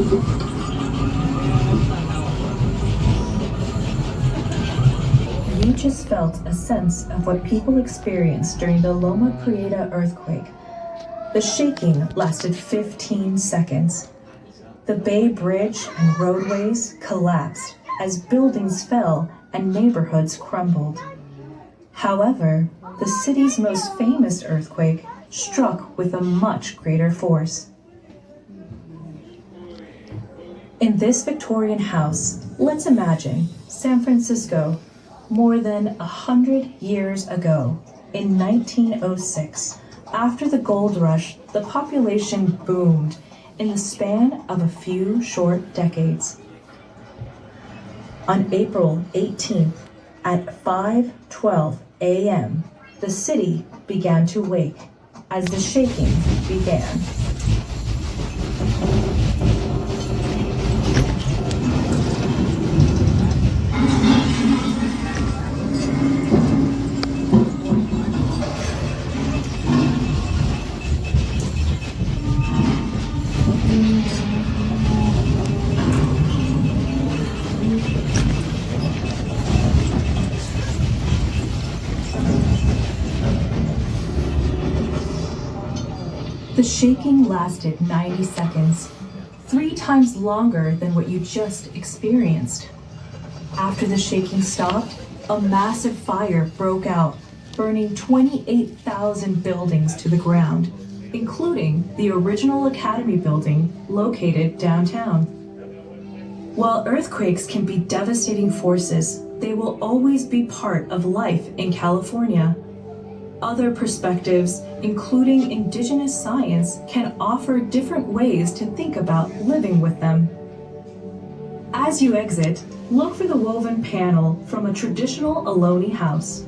You just felt a sense of what people experienced during the Loma Prieta earthquake. The shaking lasted 15 seconds. The Bay Bridge and roadways collapsed as buildings fell and neighborhoods crumbled. However, the city's most famous earthquake struck with a much greater force. In this Victorian house, let's imagine San Francisco more than 100 years ago, in 1906. After the gold rush, the population boomed in the span of a few short decades. On April 18th, at 5:12 a.m., the city began to wake as the shaking began. The shaking lasted 90 seconds, 3 times longer than what you just experienced. After the shaking stopped, a massive fire broke out, burning 28,000 buildings to the ground, including the original Academy building located downtown. While earthquakes can be devastating forces, they will always be part of life in California. Other perspectives, including indigenous science, can offer different ways to think about living with them. As you exit, look for the woven panel from a traditional Ohlone house.